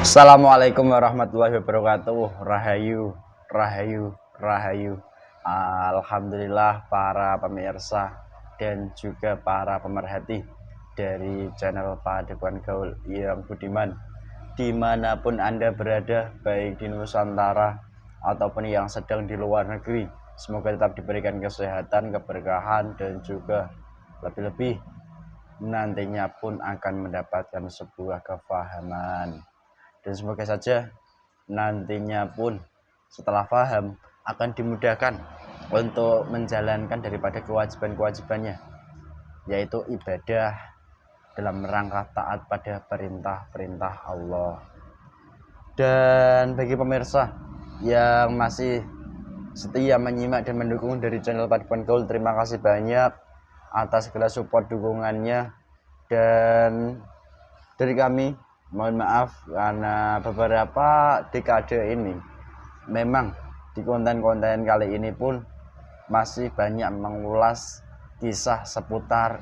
Assalamualaikum warahmatullahi wabarakatuh. Rahayu, rahayu, rahayu. Alhamdulillah para pemirsa dan juga para pemerhati dari channel Padepokan Gaul yang budiman, dimanapun Anda berada, baik di Nusantara ataupun yang sedang di luar negeri. Semoga tetap diberikan kesehatan, keberkahan, dan juga lebih-lebih nantinya pun akan mendapatkan sebuah kefahaman. Dan semoga saja nantinya pun setelah paham akan dimudahkan untuk menjalankan daripada kewajiban-kewajibannya, yaitu ibadah dalam rangka taat pada perintah-perintah Allah. Dan bagi pemirsa yang masih setia menyimak dan mendukung dari channel Padepokan Gaul, terima kasih banyak atas segala support dukungannya. Dan dari kami mohon maaf karena beberapa dekade ini memang di konten-konten kali ini pun masih banyak mengulas kisah seputar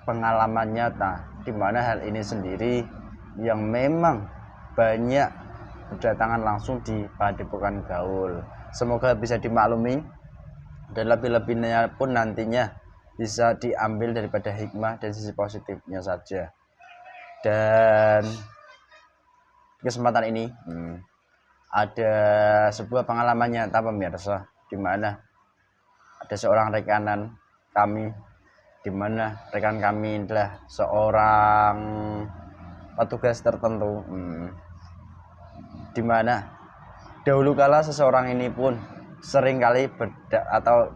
pengalaman nyata, di mana hal ini sendiri yang memang banyak berdatangan langsung di Padepokan Gaul. Semoga bisa dimaklumi dan lebih-lebihnya pun nantinya bisa diambil daripada hikmah dan sisi positifnya saja. Dan kesempatan ini ada sebuah pengalaman nyata pemirsa, di mana ada seorang rekanan kami, di mana rekan kami adalah seorang petugas tertentu, di mana dahulu kala seseorang ini pun seringkali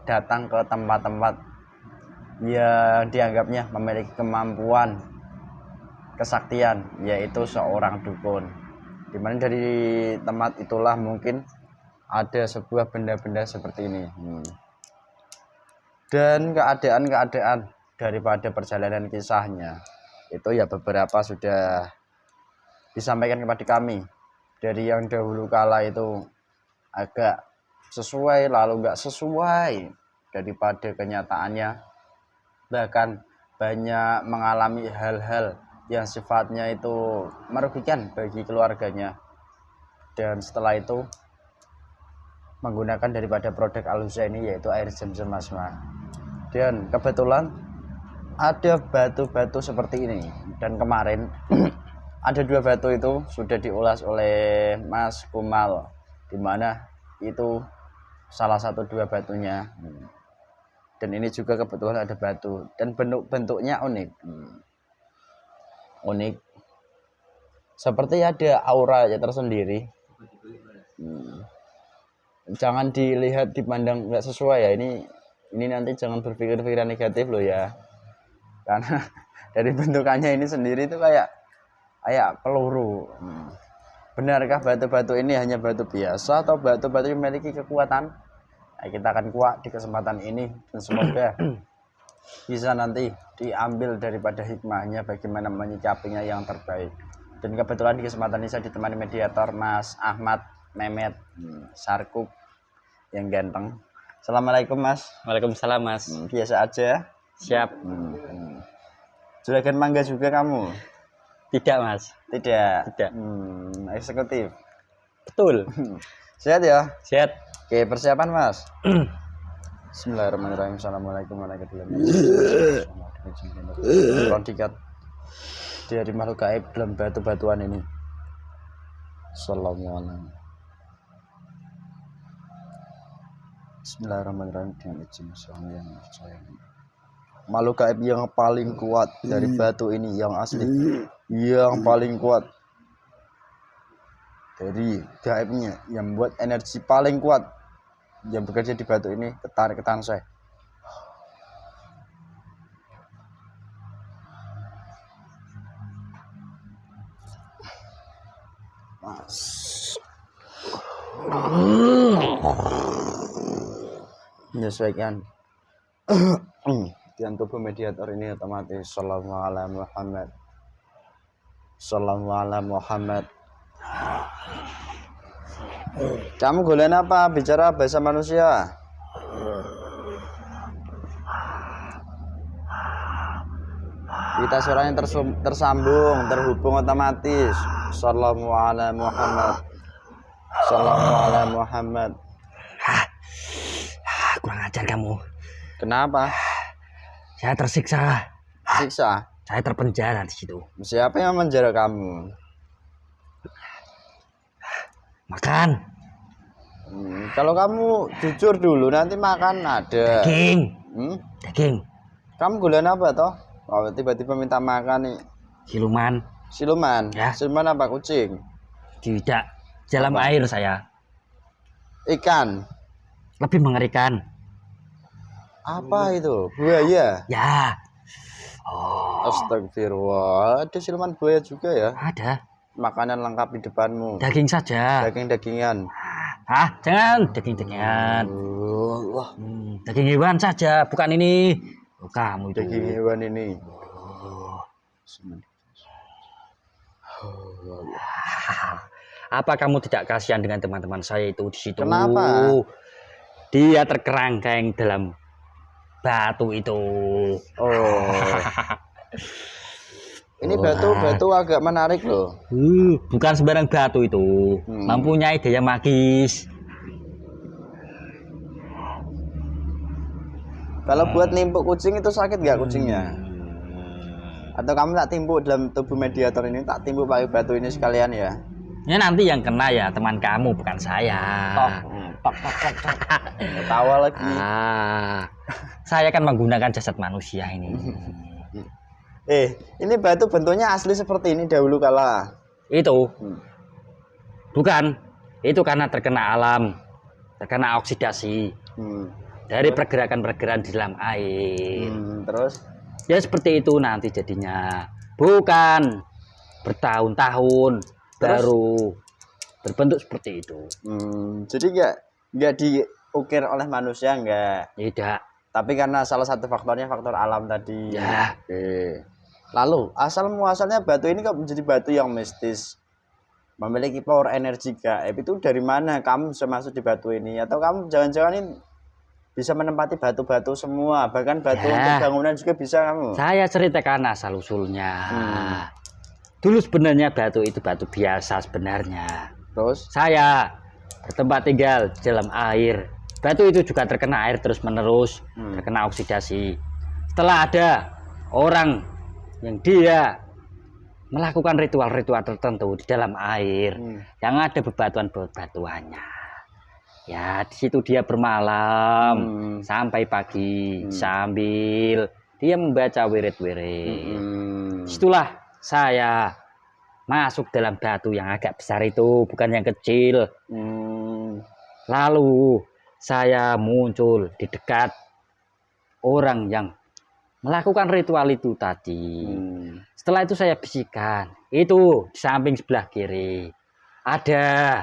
datang ke tempat-tempat yang dianggapnya memiliki kemampuan kesaktian, yaitu seorang dukun. Dimana dari tempat itulah mungkin ada sebuah benda-benda seperti ini. Dan keadaan-keadaan daripada perjalanan kisahnya itu ya beberapa sudah disampaikan kepada kami. Dari yang dahulu kala itu agak sesuai lalu nggak sesuai daripada kenyataannya, bahkan banyak mengalami hal-hal yang sifatnya itu merugikan bagi keluarganya. Dan setelah itu menggunakan daripada produk Aluza ini, yaitu air zam-zam Masma. Dan kebetulan ada batu-batu seperti ini, dan kemarin ada dua batu itu sudah diulas oleh Mas Kumal, dimana itu salah satu dua batunya. Dan ini juga kebetulan ada batu dan bentuknya unik, seperti ada aura ya tersendiri. Jangan dilihat dipandang nggak sesuai ya, ini nanti jangan berpikir-pikiran negatif loh ya, karena dari bentukannya ini sendiri itu kayak peluru. Benarkah batu-batu ini hanya batu biasa atau batu-batu yang memiliki kekuatan? Nah, kita akan kuak di kesempatan ini, dan semoga bisa nanti diambil daripada hikmahnya bagaimana menyikapinya yang terbaik. Dan kebetulan di kesempatan ini saya ditemani mediator Mas Ahmad Mehmet Sarkup yang ganteng. Assalamualaikum Mas. Waalaikumsalam Mas. Biasa aja. Siap. Juragan mangga juga kamu? Tidak Mas. Tidak. Eksekutif. Betul. Sehat ya? Sehat. Oke, persiapan Mas. Bismillahirrahmanirrahim. Assalamualaikum warahmatullahi wabarakatuh. Kondikat dari makhluk gaib dalam batu-batuan ini. Assalamualaikum. Bismillahirrahmanirrahim. Dengan izin sang yang percaya. Makhluk gaib yang paling kuat dari batu ini, yang asli, yang paling kuat dari gaibnya, yang membuat energi paling kuat yang bekerja di batu ini, ketarik ke tangan saya. Menyesuaikan dan tubuh mediator ini otomatis. Sallallahu alaihi Muhammad. Sallallahu alaihi Muhammad. Kamu golen apa? Bicara bahasa manusia. Kita suaranya tersambung, terhubung otomatis. Sallallahu ala Muhammad. Sallallahu ala Muhammad. Kurang ajar kamu. Kenapa? Saya tersiksa. Siksa? Saya terpenjara di situ. Siapa yang menjara kamu? Makan. Kalau kamu jujur dulu, nanti makan ada. Daging. Daging. Kamu gula apa toh? Oh, tiba-tiba minta makan nih. Siluman. Siluman? Ya. Siluman apa? Kucing? Tidak. Dalam Apa? air saya. Ikan? Lebih mengerikan. Apa itu? Buaya? Ya. Oh. Astagfirullah. Ada siluman buaya juga ya? Ada. Makanan lengkap di depanmu. Daging saja. Daging-dagingan. Jangan daging-dagingan. Wah, Daging hewan saja, bukan ini. Oh, kamu itu. daging hewan ini. Apa kamu tidak kasihan dengan teman-teman saya itu di situ? Kenapa? Dia terkerangkeng dalam batu itu. Oh. Ini batu agak menarik loh. Bukan sembarang batu itu. Mempunyai daya magis. Kalau buat nimpuk kucing itu sakit nggak kucingnya? Atau kamu tak timpuk dalam tubuh mediator ini, tak timpuk pakai batu ini sekalian ya? Ya nanti yang kena ya teman kamu, bukan saya. Tok. Tawa lagi. Saya kan menggunakan jasad manusia ini. Ini batu bentuknya asli seperti ini dahulu kala. Itu bukan, itu karena terkena alam, terkena oksidasi dari pergerakan-pergerakan di dalam air. Terus ya seperti itu nanti jadinya, bukan bertahun-tahun baru berbentuk seperti itu. Jadi nggak diukir oleh manusia, nggak? Tidak. Tapi karena salah satu faktornya faktor alam tadi. Ya. Oke. Lalu asal muasalnya batu ini kok menjadi batu yang mistis, memiliki power energi gaib, itu dari mana kamu bisa masuk di batu ini? Atau kamu jangan-jangan ini bisa menempati batu-batu semua, bahkan batu untuk bangunan juga bisa kamu? Saya ceritakan asal usulnya. Dulu sebenarnya batu itu batu biasa sebenarnya. Terus saya bertempat tinggal di dalam air. Batu itu juga terkena air terus menerus, terkena oksidasi. Setelah ada orang yang dia melakukan ritual-ritual tertentu di dalam air, yang ada bebatuan-bebatuannya. Ya, di situ dia bermalam sampai pagi sambil dia membaca wirid-wirid. Itulah saya masuk dalam batu yang agak besar itu, bukan yang kecil. Lalu saya muncul di dekat orang yang melakukan ritual itu tadi. Setelah itu saya bisikan, itu di samping sebelah kiri ada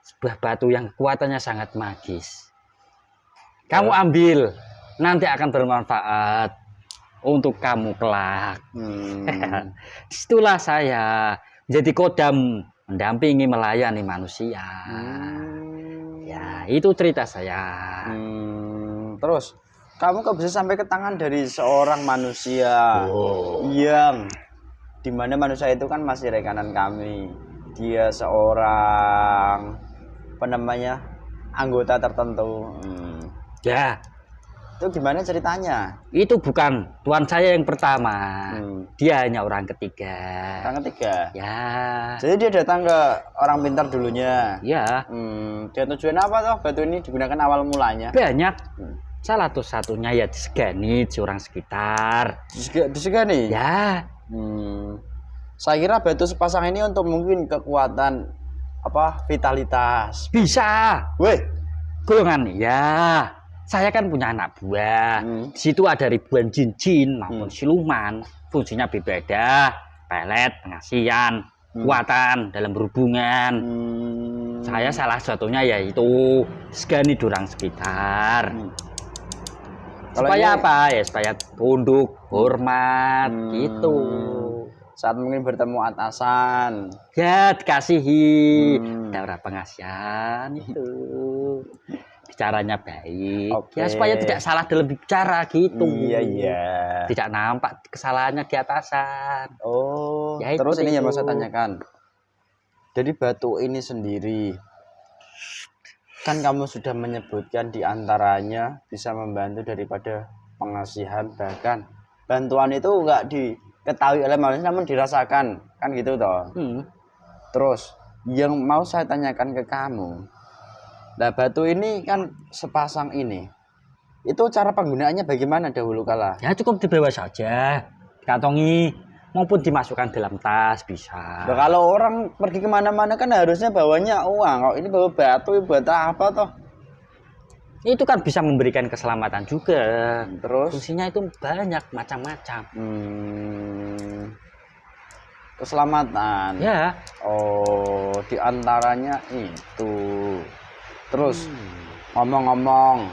sebuah batu yang kekuatannya sangat magis. Kamu ambil, nanti akan bermanfaat untuk kamu kelak. Disitulah saya jadi kodam mendampingi melayani manusia. Ya, itu cerita saya. Terus kamu kok bisa sampai ke tangan dari seorang manusia yang dimana manusia itu kan masih rekanan kami. Dia seorang anggota tertentu. Ya, itu gimana ceritanya? Itu bukan tuan saya yang pertama. Dia hanya orang ketiga. Orang ketiga? Ya. Jadi dia datang ke orang pintar dulunya. Ya. Dia tujuan apa toh batu ini digunakan awal mulanya? Banyak. Salah satunya ya disegani di orang sekitar. Disegani? Ya. Saya kira batu sepasang ini untuk mungkin kekuatan vitalitas. Bisa. Weh, golongan ya. Saya kan punya anak buah. Di situ ada ribuan jin-jin maupun siluman. Fungsinya berbeda. Pelet, pengasihan, kekuatan dalam berhubungan. Saya salah satunya yaitu segani dorang sekitar. Supaya apa ya? Supaya tunduk, hormat, gitu. Saat mungkin bertemu atasan. Ya, dikasihi. Ada orang pengasihan itu. caranya baik. Oke. Ya supaya tidak salah dalam bicara gitu. Iya, iya. Tidak nampak kesalahannya di atasan. Oh, Ya, itu terus ini yang mau saya itu. tanyakan. Jadi batu ini sendiri, kan kamu sudah menyebutkan di antaranya bisa membantu daripada pengasihan, bahkan bantuan itu enggak diketahui oleh manusia namun dirasakan, kan gitu toh. Terus yang mau saya tanyakan ke kamu, nah batu ini kan sepasang ini, itu cara penggunaannya bagaimana dahulu kala? Ya cukup dibawa saja, kantongi maupun dimasukkan dalam tas bisa. Nah, kalau orang pergi kemana-mana kan harusnya bawanya uang, kok ini bawa batu buat apa toh? Itu kan bisa memberikan keselamatan juga. Terus Fungsinya itu banyak macam-macam. Keselamatan. Ya. Oh, diantaranya itu. Terus ngomong-ngomong,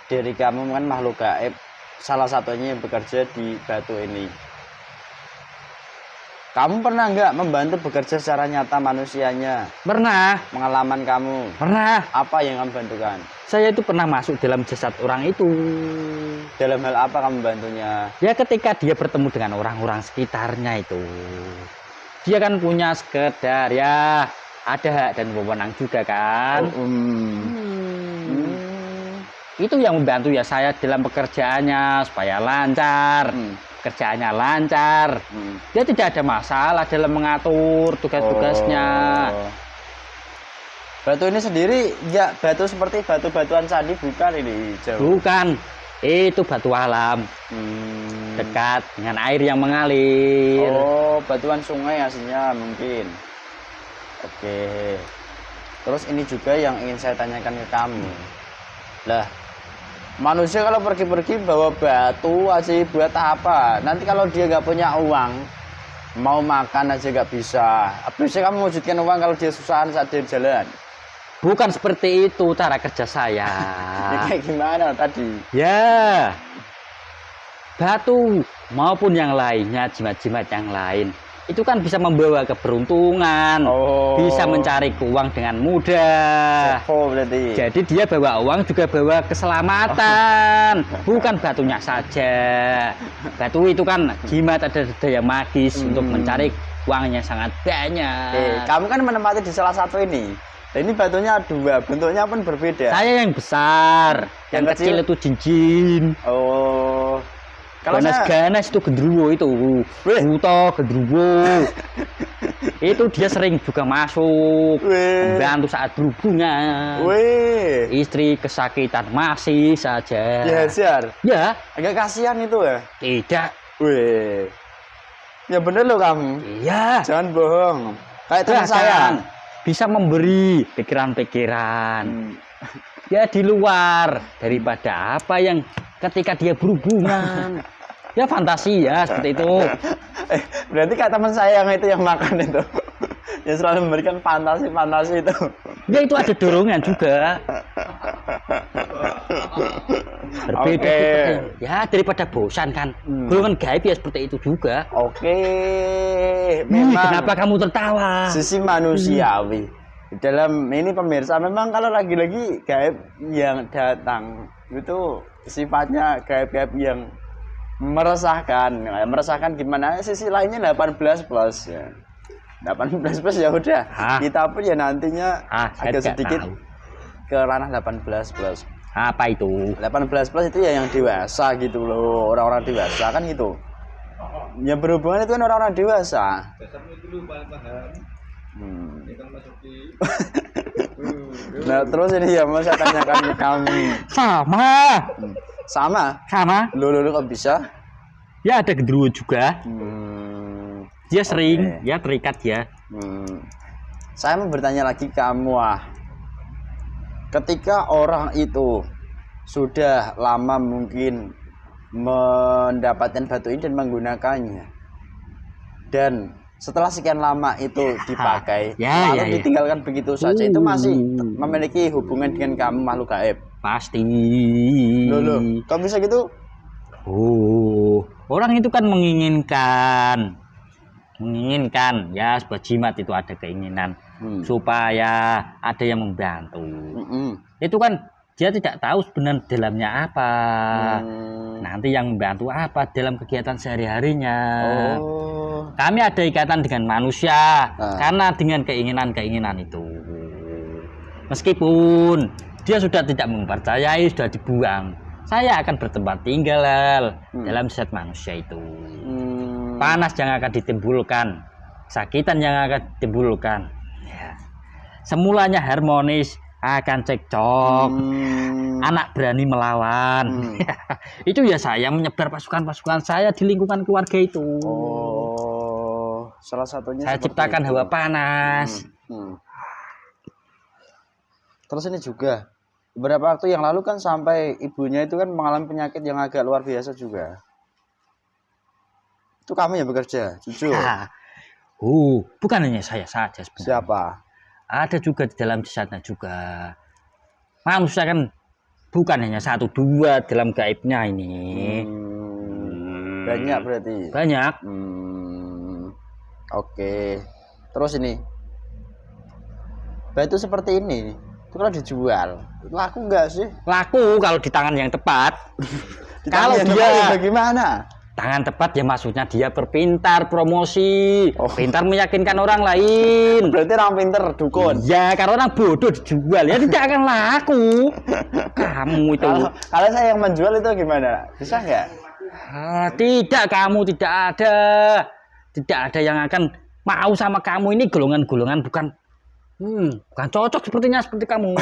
dari kamu kan makhluk gaib, salah satunya yang bekerja di batu ini. Kamu pernah nggak membantu bekerja secara nyata manusianya? Pernah. Pengalaman kamu? Pernah. Apa yang kamu bantukan? Saya itu pernah masuk dalam jasad orang itu. Dalam hal apa kamu bantunya? Ya ketika dia bertemu dengan orang-orang sekitarnya itu. Dia kan punya sekedar ya ada hak dan wewenang juga kan. Itu yang membantu ya saya dalam pekerjaannya supaya lancar. Kerjaannya lancar. Dia tidak ada masalah dalam mengatur tugas-tugasnya. Batu ini sendiri ya batu seperti batu-batuan candi bukan ini hijau? Bukan, itu batu alam. Dekat dengan air yang mengalir. Oh, batuan sungai aslinya mungkin. Oke. Terus ini juga yang ingin saya tanyakan ke kamu. Lah, manusia kalau pergi-pergi bawa batu aja buat apa? Nanti kalau dia nggak punya uang, mau makan aja nggak bisa. Bisa kamu wujudkan uang kalau dia susahan saat dia jalan? Bukan seperti itu cara kerja saya. Ya, kayak gimana tadi? Ya, batu maupun yang lainnya, jimat-jimat yang lain itu kan bisa membawa keberuntungan, bisa mencari uang dengan mudah. Oh, berarti. Jadi dia bawa uang juga bawa keselamatan, bukan batunya saja. Batu itu kan jimat, ada daya magis untuk mencari uangnya sangat banyak. Kamu kan menempati di salah satu ini. Dan ini batunya dua, bentuknya pun berbeda. Saya yang besar, yang kecil itu cincin. Oh. Kalau Ganas itu gendruwo itu, buto gendruwo. Itu dia sering juga masuk, membantu saat berhubungan. Istri kesakitan masih saja. Dihajar. Ya. Agak kasihan itu ya. Tidak. Ya bener loh kamu. Iya. Jangan bohong. Kayak teman saya. Bisa memberi pikiran-pikiran. Ya di luar daripada apa yang ketika dia berhubungan. Ya fantasi ya seperti itu. Berarti kayak teman saya yang itu yang makan itu. Yang selalu memberikan fantasi-fantasi itu. Ya itu ada dorongan juga. Berbeda ya daripada bosan kan. Golongan gaib ya seperti itu juga. Memang kenapa kamu tertawa? Sisi manusiawi. Dalam ini pemirsa memang kalau lagi-lagi gaib yang datang itu sifatnya gaib-gaib yang meresahkan gimana, sisi lainnya 18 plus ya. 18 plus ya udah. Kita pun ya nantinya agak sedikit ke ranah 18 plus. Apa itu? 18 plus itu ya yang dewasa gitu loh, orang-orang dewasa kan gitu. Yang berhubungan itu kan orang-orang dewasa. Nah terus ini ya mau saya tanyakan ke kamu. Sama? Loh kok bisa? Ya ada gendruwo juga. Dia sering, ya terikat ya. Saya mau bertanya lagi ke kamu ketika orang itu sudah lama mungkin mendapatkan batu ini dan menggunakannya, dan setelah sekian lama itu dipakai lalu ditinggalkan begitu saja, itu masih memiliki hubungan dengan kamu makhluk gaib? Pasti. Loh, kok bisa gitu? Orang itu kan menginginkan ya sebuah jimat itu ada keinginan supaya ada yang membantu. Itu kan Dia tidak tahu sebenarnya dalamnya apa. Nanti yang membantu apa dalam kegiatan sehari-harinya. Oh. Kami ada ikatan dengan manusia karena dengan keinginan-keinginan itu. Meskipun dia sudah tidak mempercayai, sudah dibuang, saya akan bertempat tinggal dalam zat manusia itu. Panas yang akan ditimbulkan, kesakitan yang akan ditimbulkan. Ya. Semulanya harmonis, akan cekcok, anak berani melawan. Itu ya saya menyebar pasukan-pasukan saya di lingkungan keluarga itu. Oh, salah satunya saya ciptakan hawa panas. Terus ini juga beberapa waktu yang lalu kan sampai ibunya itu kan mengalami penyakit yang agak luar biasa juga. Itu kamu yang bekerja, jujur. Bukan hanya saya saja sebenarnya. Siapa? Ada juga di dalam jasadnya juga. Manusia kan bukan hanya 1, 2 dalam gaibnya ini. Banyak berarti. Banyak. Oke. Terus ini. Batu seperti ini, itu kalau dijual, laku nggak sih? Laku kalau di tangan yang tepat. Kalau dia bagaimana? Tangan tepat ya maksudnya dia berpintar promosi, pintar meyakinkan orang lain. Berarti orang pintar dukun. Ya, kalau orang bodoh dijual ya tidak akan laku. Kamu itu. Kalau saya yang menjual itu gimana? Bisa nggak? Tidak, kamu tidak ada yang akan mau sama kamu. Ini golongan-golongan bukan cocok sepertinya seperti kamu.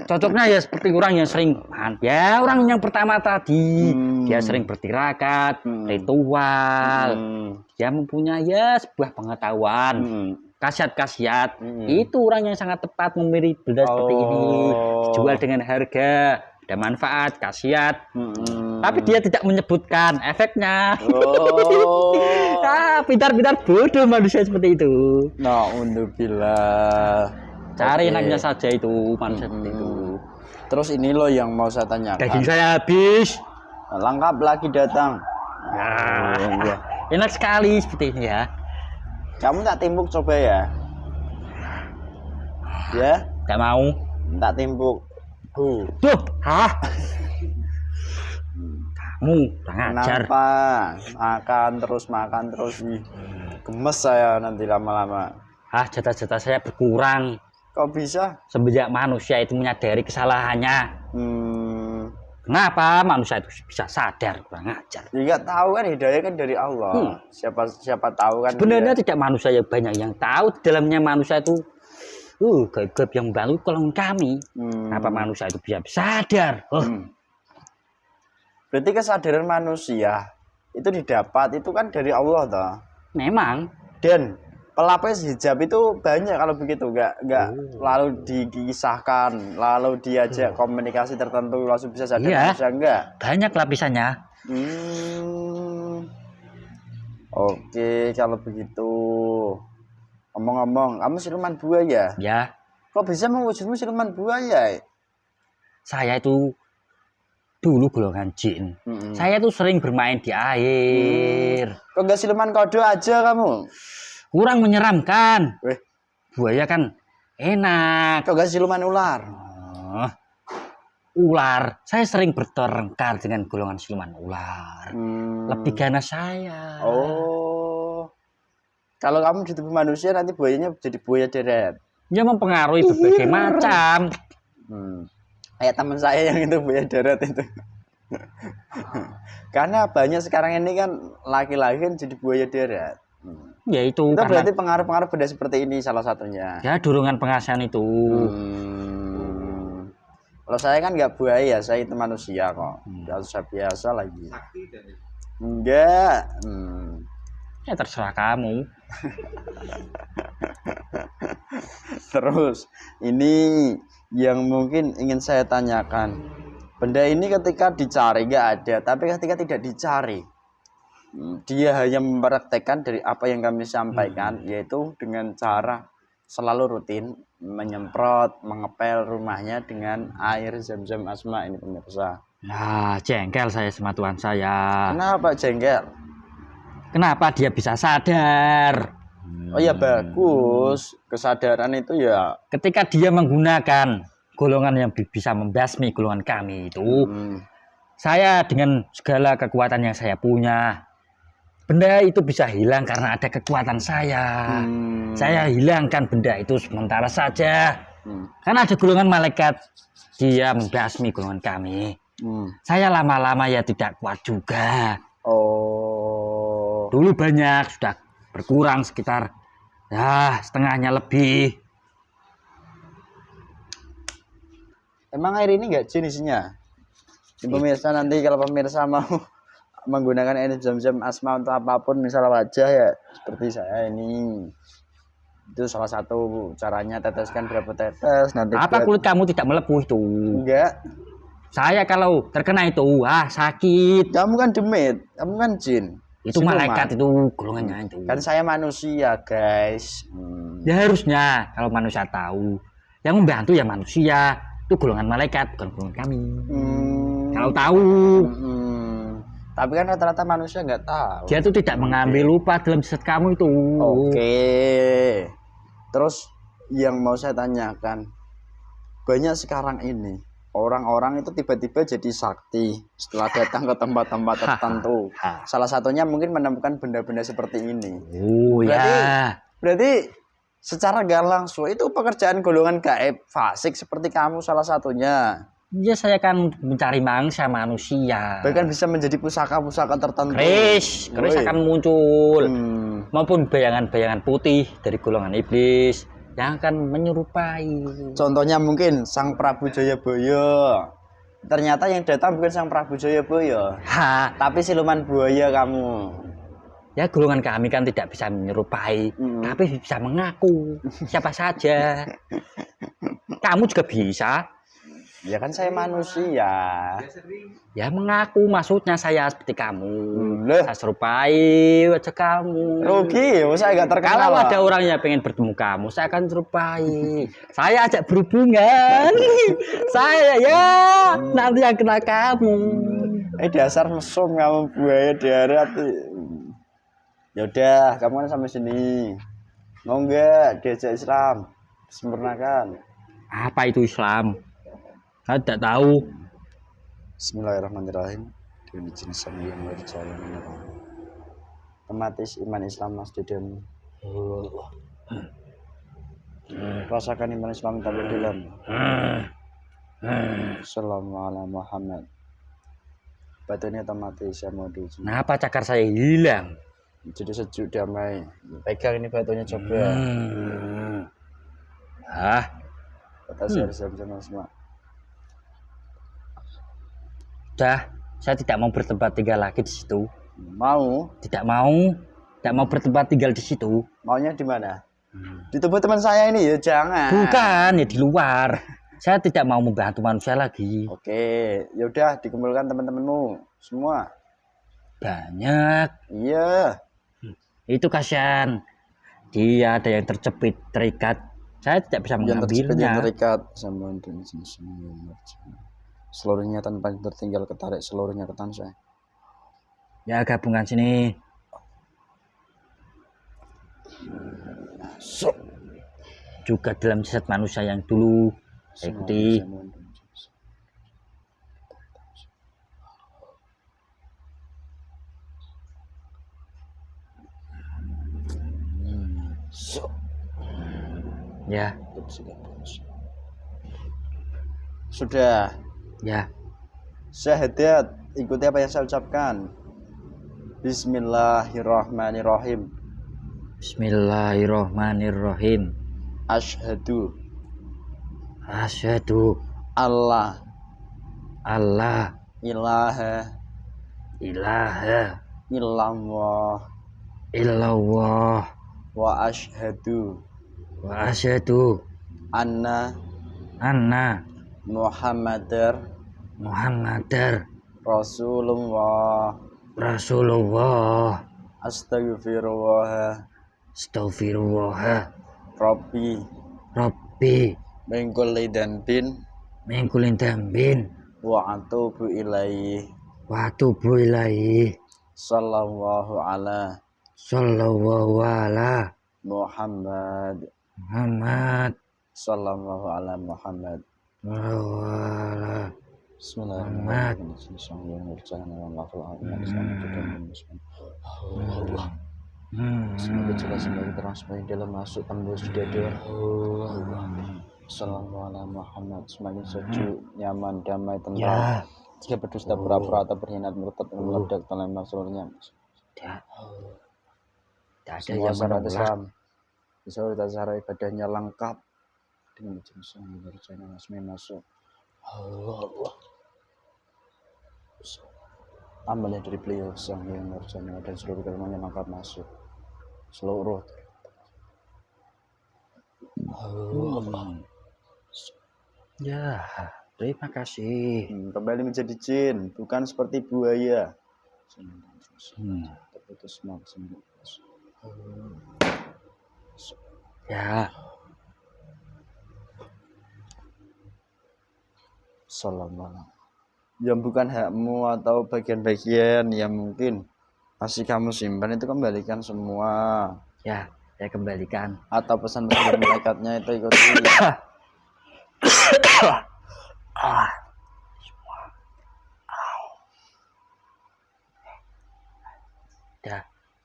Cocoknya ya seperti orang yang sering orang yang pertama tadi dia sering bertirakat, ritual, dia mempunyai sebuah pengetahuan, khasiat-khasiat. Itu orang yang sangat tepat memberi benda seperti ini, dijual dengan harga, ada manfaat, khasiat. Tapi dia tidak menyebutkan efeknya. Pintar-pintar bodoh manusia seperti itu. Alhamdulillah. Cari enaknya saja itu manusia seperti itu. Terus ini loh yang mau saya tanyakan. Daging saya habis. Lengkap lagi datang. Enak sekali seperti ini ya. Kamu tak timbuk coba ya? Ya? Gak mau. Tak timbuk. Tuh, kamu kurang ajar. Kenapa? Makan terus. Gemes saya nanti lama-lama. Jatah-jatah saya berkurang. Kok bisa? Semenjak manusia itu menyadari kesalahannya. Kenapa manusia itu bisa sadar? Kurang ajar. Tidak tahu kan, hidayah kan dari Allah. Siapa tahu kan. Sebenarnya tidak manusia yang banyak yang tahu. Di dalamnya manusia itu gaib-gaib yang membantu kolong kami. Kenapa manusia itu bisa sadar? Berarti kesadaran manusia itu didapat itu kan dari Allah toh. Memang. Dan pelapis hijab itu banyak kalau begitu, nggak lalu dikisahkan, lalu diajak komunikasi tertentu langsung bisa sadar manusia enggak? Banyak lapisannya. Oke, kalau begitu. Ngomong-ngomong, kamu siluman buaya? Ya. Kok bisa mewujudmu siluman buaya? Saya itu dulu golongan jin. Saya tuh sering bermain di air. Kok nggak siluman kodo aja kamu? Kurang menyeramkan. Buaya kan enak. Kok nggak siluman ular? Ular. Saya sering bertengkar dengan golongan siluman ular. Lebih ganas saya. Kalau kamu di tubuh manusia nanti buayanya jadi buaya deret. Dia mempengaruhi berbagai macam. Kayak teman saya yang itu buaya darat itu. Karena banyak sekarang ini kan laki-laki kan jadi buaya darat. Ya itu berarti pengaruh-pengaruh benda seperti ini salah satunya. Ya dorongan pengasihan itu. Kalau saya kan nggak buaya, saya itu manusia kok. Biasa lagi. Enggak. Ya terserah kamu. Terus ini yang mungkin ingin saya tanyakan. Benda ini ketika dicari nggak ada, tapi ketika tidak dicari, dia hanya mempraktekkan dari apa yang kami sampaikan, yaitu dengan cara selalu rutin menyemprot, mengepel rumahnya dengan air zam-zam asma ini pemirsa. Nah, jengkel saya sama Tuhan saya. Kenapa jengkel? Kenapa dia bisa sadar? Oh ya bagus, kesadaran itu ya. Ketika dia menggunakan golongan yang bisa membasmi golongan kami itu. Hmm. Saya dengan segala kekuatan yang saya punya, benda itu bisa hilang karena ada kekuatan saya. Saya hilangkan benda itu sementara saja. Karena ada golongan malaikat, dia membasmi golongan kami. Saya lama-lama ya tidak kuat juga. Oh. Dulu banyak, sudah berkurang sekitar ya setengahnya lebih. Emang air ini enggak jin isinya? Pemirsa, nanti kalau pemirsa mau menggunakan air zam-zam asma untuk apapun, misal wajah ya seperti saya ini, itu salah satu caranya. Teteskan berapa tetes nanti. Apa kulit kamu tidak melepuh itu? Enggak. Saya kalau terkena itu sakit. Kamu kan demit, kamu kan jin. Itu malaikat itu golongannya itu. Kan saya manusia guys. Ya harusnya kalau manusia tahu, yang membantu ya manusia, itu golongan malaikat bukan golongan kami. Kalau tahu. Tapi kan rata-rata manusia nggak tahu. Dia tuh tidak mengambil lupa dalam jasad kamu itu. Oke. Terus yang mau saya tanyakan, banyak sekarang ini orang-orang itu tiba-tiba jadi sakti setelah datang ke tempat-tempat tertentu. Salah satunya mungkin menemukan benda-benda seperti ini. Oh ya. Berarti secara gak langsung itu pekerjaan golongan gaib fasik seperti kamu salah satunya. Ya saya kan mencari mangsa manusia. Bahkan bisa menjadi pusaka-pusaka tertentu. Keris akan muncul. Maupun bayangan-bayangan putih dari golongan iblis yang akan menyerupai. Contohnya mungkin Sang Prabu Jayabaya. Ternyata yang datang bukan Sang Prabu Jayabaya, tapi siluman buaya kamu. Ya golongan kami kan tidak bisa menyerupai, tapi bisa mengaku siapa saja. Kamu juga bisa. Ya kan saya manusia. Ya mengaku, maksudnya saya seperti kamu. Saya serupai wajah kamu. Rugi, saya nggak terkenal. Kalau ada orang yang pengen bertemu kamu, saya akan serupai. Saya ajak berhubungan. Saya ya nanti yang kena kamu. Dasar mesum kamu buaya darat. Ya udah, kamu kan sampai sini. Mau nggak diajak Islam? Sempurnakan. Apa itu Islam? Saya tidak tahu. Bismillahirrahmanirrahim. Dengan izin sama yang berjalan. Otomatis iman Islam masjid dan rasakan iman Islam tak dalam. Assalamualaikum Muhammad. Batunya otomatis saya mau diuji. Kenapa cakar saya hilang? Jadi sejuk damai. Pegang ini batunya coba. Kata saya sama semua. Sudah, saya tidak mau bertempat tinggal lagi di situ. Mau? Tidak mau bertempat tinggal di situ. Maunya di mana? Di tempat teman saya ini ya jangan. Bukan, ya di luar. Saya tidak mau membantu manusia lagi. Oke, ya udah dikumpulkan teman-temanmu semua. Banyak. Iya. Itu kasihan. Dia ada yang terjepit, terikat. Saya tidak bisa mengambilnya. Yang terikat sama semua. Seluruhnya tanpa tertinggal ketarik seluruhnya ke tangan saya. Ya gabungan sini. Juga dalam jasad manusia yang dulu saya ikuti. Ya. Sudah. Ya. Syahadat, ikuti apa yang saya ucapkan. Bismillahirrahmanirrahim. Bismillahirrahmanirrahim. Asyhadu Allah ilaha illallah wa asyhadu anna Muhammadar Rasulullah. Astaghfirullah Rabbi min kulli dhanbin wa atubu ilaihi sallallahu ala Muhammad sallallahu ala Muhammad. Bismillahirrahmanirrahim. Semoga jelas semakin terang semakin dalam masuk tembus dada. Assalamualaikum Muhammad, semakin sejuk, nyaman, damai, tentram. Jika berdusta, pura-pura atau berkhianat, murtad, meledak, terlempar seluruhnya. Tidak ada Semua yang syarat menolak. Islam, bisa cara ibadahnya lengkap dengan jenis yang berjana masuk. Allah. Amalnya dari beliau sang yang berjana dan seluruh kelemahannya lengkap masuk. Seluruh. Ya, terima kasih. Kembali menjadi jin, bukan seperti buaya. Terputus semua. Ya, Assalamualaikum. Yang bukan hakmu atau bagian-bagian yang mungkin masih kamu simpan itu kembalikan semua. ya, saya kembalikan. Atau pesan-pesan dari malaikatnya itu ikuti.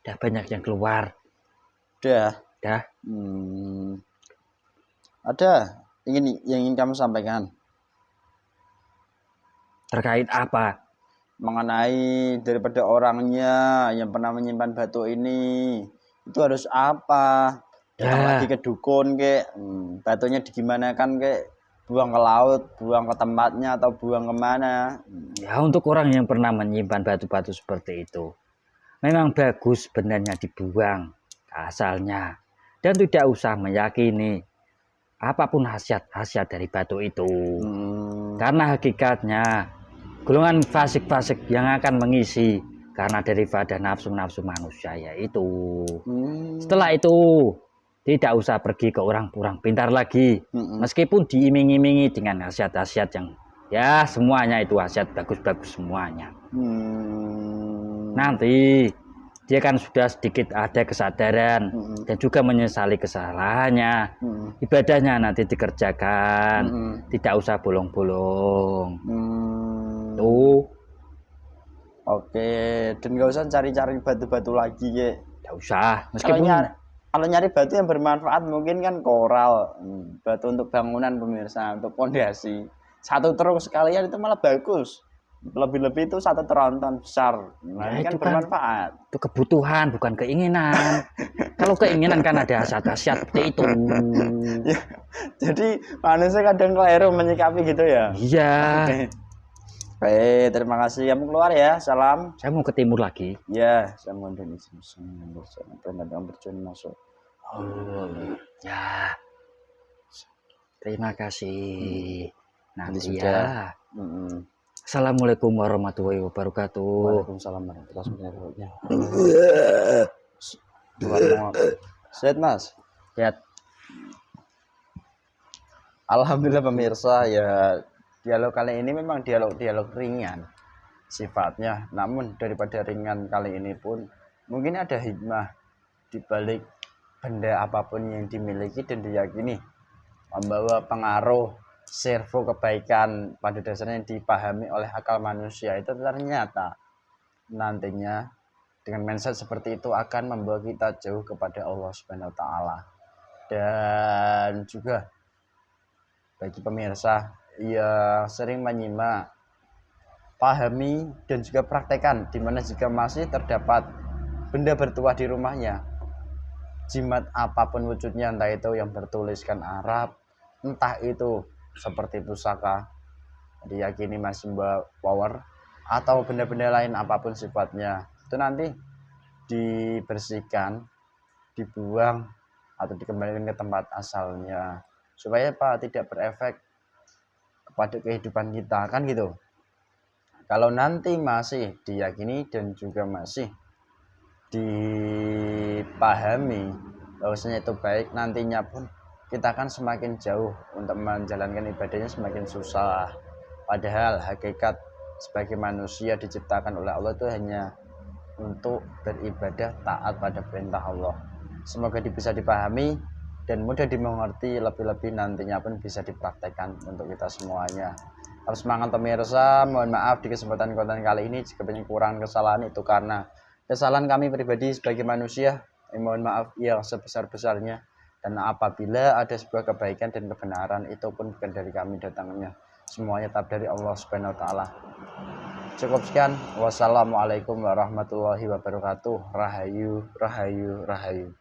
Dah banyak yang keluar. Dah. Dah, Ada yang ingin kamu sampaikan terkait apa? mengenai daripada orangnya yang pernah menyimpan batu ini, itu harus apa? Datang lagi ke dukun kek, batunya digimanakan kek, buang ke laut, buang ke tempatnya atau buang kemana? Ya, untuk orang yang pernah menyimpan batu-batu seperti itu, memang bagus sebenarnya dibuang ke asalnya. Dan tidak usah meyakini apapun khasiat dari batu itu. Karena hakikatnya golongan fasik-fasik yang akan mengisi karena daripada nafsu-nafsu manusia yaitu. Setelah itu tidak usah pergi ke orang-orang pintar lagi. Meskipun diiming-imingi dengan khasiat-khasiat yang ya semuanya itu khasiat bagus-bagus semuanya. Nanti dia kan sudah sedikit ada kesadaran dan juga menyesali kesalahannya. Ibadahnya nanti dikerjakan, tidak usah bolong-bolong. Tuh. Oke, dan nggak usah cari-cari batu-batu lagi ya. Tidak usah. Meskipun kalau nyari batu yang bermanfaat mungkin kan koral, batu untuk bangunan pemirsa, untuk pondasi. Satu terus sekalian itu malah bagus. Lebih-lebih itu satu teronton besar. Nah, ya, ini kan itu bermanfaat. Itu kebutuhan bukan keinginan. Kalau keinginan kan ada khasiat-khasiat seperti itu. Ya, jadi manusia kadang keliru menyikapi gitu ya. Iya. Baik, terima kasih. Kamu keluar ya. Salam. Saya mau ke timur lagi. Ya, saya mau dan izin berjalan masuk. Ya. Terima kasih. Nanti sudah. ya. Assalamualaikum warahmatullahi wabarakatuh. Waalaikumsalam warahmatullahi wabarakatuh. Sehat Mas? Sehat. Alhamdulillah pemirsa, ya dialog kali ini memang dialog ringan sifatnya, namun daripada ringan kali ini pun mungkin ada hikmah di balik benda apapun yang dimiliki dan diyakini membawa pengaruh servo kebaikan pada dasarnya yang dipahami oleh akal manusia. Itu ternyata nantinya dengan mindset seperti itu akan membawa kita jauh kepada Allah Subhanahu wa taala. Dan juga bagi pemirsa yang sering menyimak, pahami dan juga praktekkan, dimana jika masih terdapat benda bertuah di rumahnya, jimat apapun wujudnya, entah itu yang bertuliskan Arab, entah itu seperti pusaka diyakini masih membawa power, atau benda-benda lain apapun sifatnya, itu nanti dibersihkan, dibuang atau dikembalikan ke tempat asalnya supaya tidak berefek kepada kehidupan kita, kan gitu. Kalau nanti masih diyakini dan juga masih dipahami bahwasanya itu baik, nantinya pun kita akan semakin jauh untuk menjalankan ibadahnya semakin susah. Padahal hakikat sebagai manusia diciptakan oleh Allah itu hanya untuk beribadah taat pada perintah Allah. Semoga bisa dipahami dan mudah dimengerti, lebih-lebih nantinya pun bisa dipraktekkan untuk kita semuanya. Tetap semangat pemirsa, mohon maaf di kesempatan konten kali ini jika banyak kurang kesalahan itu karena kesalahan kami pribadi sebagai manusia. Mohon maaf yang sebesar-besarnya, dan apabila ada sebuah kebaikan dan kebenaran itu pun bukan dari kami datangnya, semuanya tetap dari Allah Subhanahu wa taala. Cukup sekian. Wassalamualaikum warahmatullahi wabarakatuh. Rahayu, rahayu, rahayu.